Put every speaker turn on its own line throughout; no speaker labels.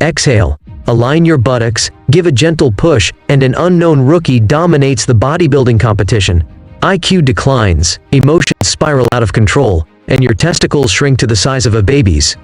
Exhale. Align your buttocks, give a gentle push, and an unknown rookie dominates the bodybuilding competition. IQ declines, emotions spiral out of control, and your testicles shrink to the size of a baby's.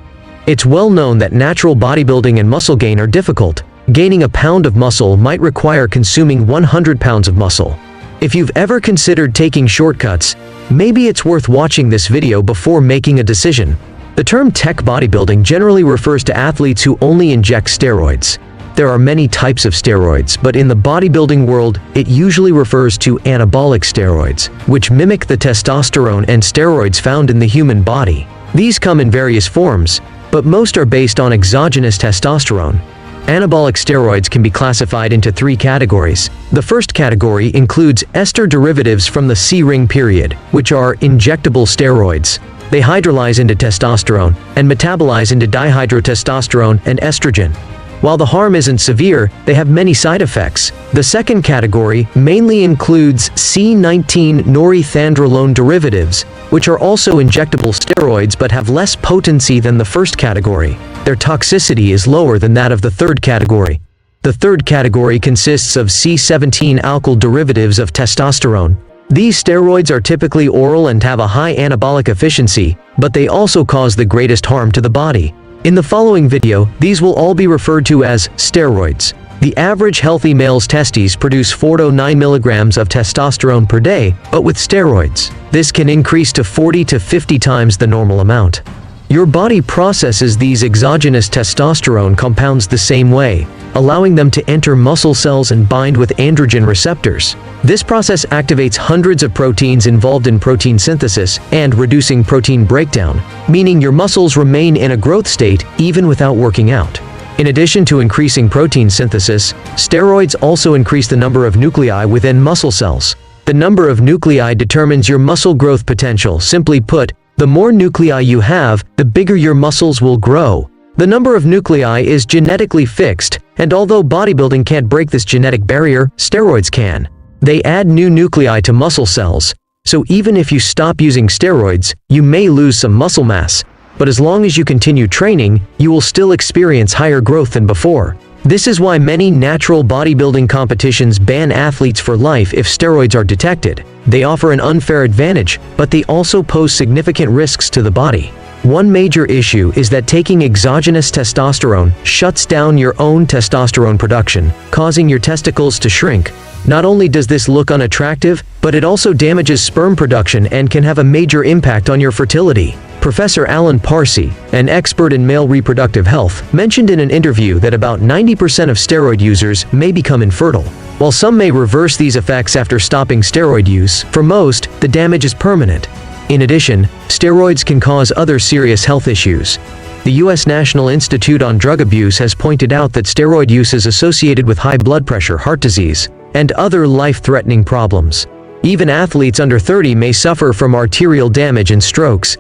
It's well known that natural bodybuilding and muscle gain are difficult. Gaining a pound of muscle might require consuming 100 pounds of muscle. If you've ever considered taking shortcuts, maybe it's worth watching this video before making a decision. The term tech bodybuilding generally refers to athletes who only inject steroids. There are many types of steroids, but in the bodybuilding world, it usually refers to anabolic steroids, which mimic the testosterone and steroids found in the human body. These come in various forms, but most are based on exogenous testosterone. Anabolic steroids can be classified into 3 categories. The first category includes ester derivatives from the C-ring period, which are injectable steroids. They hydrolyze into testosterone and metabolize into dihydrotestosterone and estrogen. While the harm isn't severe, they have many side effects. The second category mainly includes C19 norethandrolone derivatives, which are also injectable steroids but have less potency than the first category. Their toxicity is lower than that of the third category. The third category consists of C17 alkyl derivatives of testosterone. These steroids are typically oral and have a high anabolic efficiency, but they also cause the greatest harm to the body. In the following video, these will all be referred to as steroids. The average healthy male's testes produce 4 to 9 milligrams of testosterone per day, but with steroids, this can increase to 40 to 50 times the normal amount. Your body processes these exogenous testosterone compounds the same way, allowing them to enter muscle cells and bind with androgen receptors. This process activates hundreds of proteins involved in protein synthesis and reducing protein breakdown, meaning your muscles remain in a growth state even without working out. In addition to increasing protein synthesis, steroids also increase the number of nuclei within muscle cells. The number of nuclei determines your muscle growth potential. Simply put, the more nuclei you have, the bigger your muscles will grow. The number of nuclei is genetically fixed, and although bodybuilding can't break this genetic barrier, steroids can. They add new nuclei to muscle cells, so even if you stop using steroids, you may lose some muscle mass, but as long as you continue training, you will still experience higher growth than before. This is why many natural bodybuilding competitions ban athletes for life if steroids are detected. They offer an unfair advantage, but they also pose significant risks to the body. One major issue is that taking exogenous testosterone shuts down your own testosterone production, causing your testicles to shrink. Not only does this look unattractive, but it also damages sperm production and can have a major impact on your fertility. Professor Alan Parsi, an expert in male reproductive health, mentioned in an interview that about 90% of steroid users may become infertile. While some may reverse these effects after stopping steroid use, for most, the damage is permanent. In addition, steroids can cause other serious health issues. The U.S. National Institute on Drug Abuse has pointed out that steroid use is associated with high blood pressure, heart disease, and other life-threatening problems. Even athletes under 30 may suffer from arterial damage and strokes.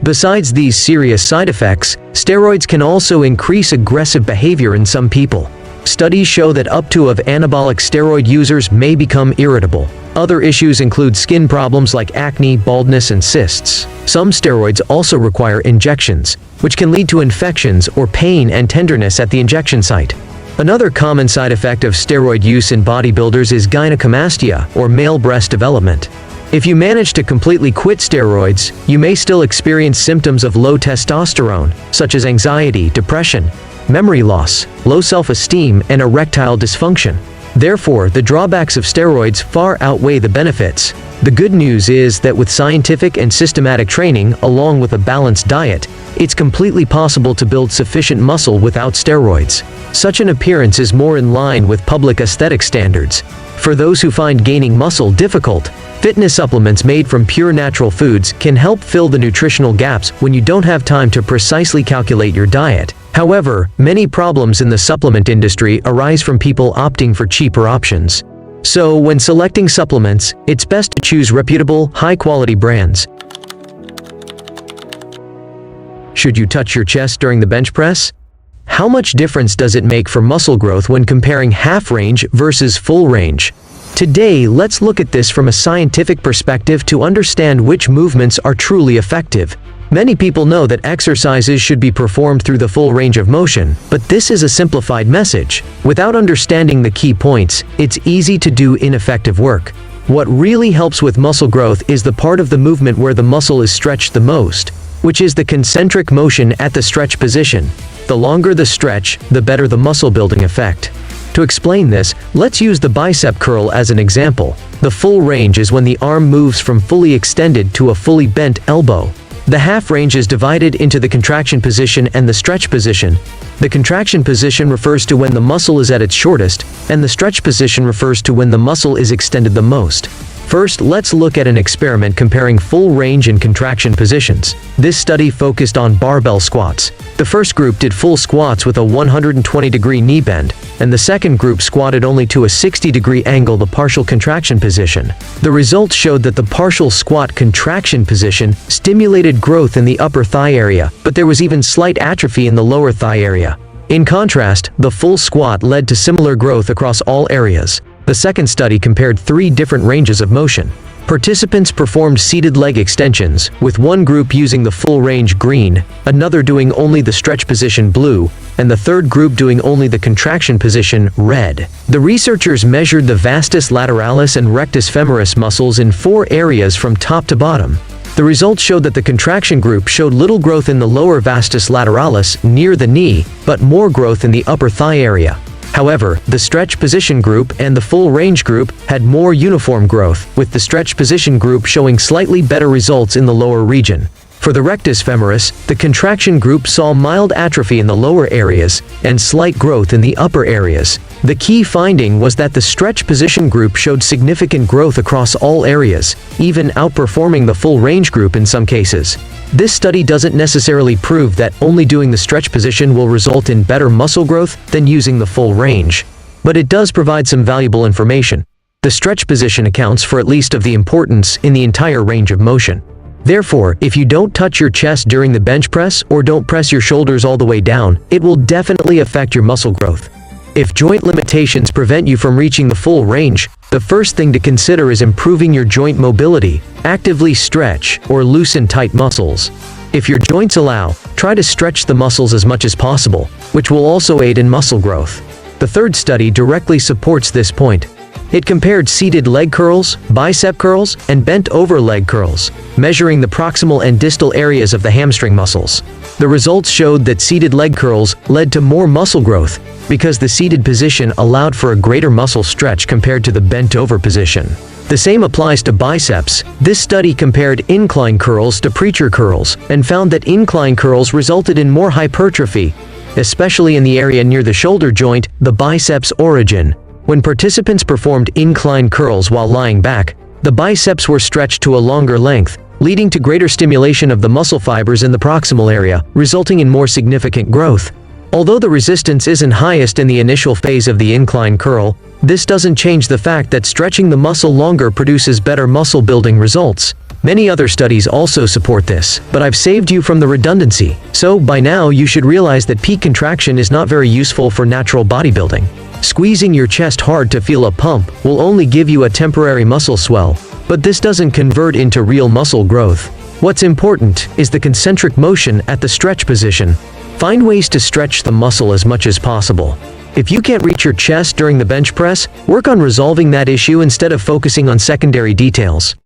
Besides these serious side effects, steroids can also increase aggressive behavior in some people. Studies show that up to of anabolic steroid users may become irritable. Other issues include skin problems like acne, baldness, and cysts. Some steroids also require injections, which can lead to infections or pain and tenderness at the injection site. Another common side effect of steroid use in bodybuilders is gynecomastia, or male breast development. If you manage to completely quit steroids, you may still experience symptoms of low testosterone, such as anxiety, depression, memory loss, low self-esteem, and erectile dysfunction. Therefore, the drawbacks of steroids far outweigh the benefits. The good news is that with scientific and systematic training, along with a balanced diet, it's completely possible to build sufficient muscle without steroids. Such an appearance is more in line with public aesthetic standards. For those who find gaining muscle difficult, fitness supplements made from pure natural foods can help fill the nutritional gaps when you don't have time to precisely calculate your diet. However, many problems in the supplement industry arise from people opting for cheaper options. So, when selecting supplements, it's best to choose reputable, high-quality brands. Should you touch your chest during the bench press? How much difference does it make for muscle growth when comparing half range versus full range? Today, let's look at this from a scientific perspective to understand which movements are truly effective. Many people know that exercises should be performed through the full range of motion, but this is a simplified message. Without understanding the key points, it's easy to do ineffective work. What really helps with muscle growth is the part of the movement where the muscle is stretched the most, which is the concentric motion at the stretch position. The longer the stretch, the better the muscle building effect. To explain this, let's use the bicep curl as an example. The full range is when the arm moves from fully extended to a fully bent elbow. The half range is divided into the contraction position and the stretch position. The contraction position refers to when the muscle is at its shortest, and the stretch position refers to when the muscle is extended the most. First, let's look at an experiment comparing full range and contraction positions. This study focused on barbell squats. The first group did full squats with a 120-degree knee bend, and the second group squatted only to a 60-degree angle, the partial contraction position. The results showed that the partial squat contraction position stimulated growth in the upper thigh area, but there was even slight atrophy in the lower thigh area. In contrast, the full squat led to similar growth across all areas. The second study compared 3 different ranges of motion. Participants performed seated leg extensions, with one group using the full range green, another doing only the stretch position blue, and the third group doing only the contraction position red. The researchers measured the vastus lateralis and rectus femoris muscles in 4 areas from top to bottom. The results showed that the contraction group showed little growth in the lower vastus lateralis near the knee, but more growth in the upper thigh area. However, the stretch position group and the full range group had more uniform growth, with the stretch position group showing slightly better results in the lower region. For the rectus femoris, the contraction group saw mild atrophy in the lower areas and slight growth in the upper areas. The key finding was that the stretch position group showed significant growth across all areas, even outperforming the full range group in some cases. This study doesn't necessarily prove that only doing the stretch position will result in better muscle growth than using the full range. But it does provide some valuable information. The stretch position accounts for at least of the importance in the entire range of motion. Therefore, if you don't touch your chest during the bench press or don't press your shoulders all the way down, it will definitely affect your muscle growth. If joint limitations prevent you from reaching the full range, the first thing to consider is improving your joint mobility. Actively stretch or loosen tight muscles. If your joints allow, try to stretch the muscles as much as possible, which will also aid in muscle growth. The third study directly supports this point. It compared seated leg curls, bicep curls, and bent-over leg curls, measuring the proximal and distal areas of the hamstring muscles. The results showed that seated leg curls led to more muscle growth because the seated position allowed for a greater muscle stretch compared to the bent-over position. The same applies to biceps. This study compared incline curls to preacher curls and found that incline curls resulted in more hypertrophy, especially in the area near the shoulder joint, the biceps origin. When participants performed incline curls while lying back, the biceps were stretched to a longer length, leading to greater stimulation of the muscle fibers in the proximal area, resulting in more significant growth. Although the resistance isn't highest in the initial phase of the incline curl, this doesn't change the fact that stretching the muscle longer produces better muscle building results. Many other studies also support this, but I've saved you from the redundancy. So, by now you should realize that peak contraction is not very useful for natural bodybuilding. Squeezing your chest hard to feel a pump will only give you a temporary muscle swell, but this doesn't convert into real muscle growth. What's important is the concentric motion at the stretch position. Find ways to stretch the muscle as much as possible. If you can't reach your chest during the bench press, work on resolving that issue instead of focusing on secondary details.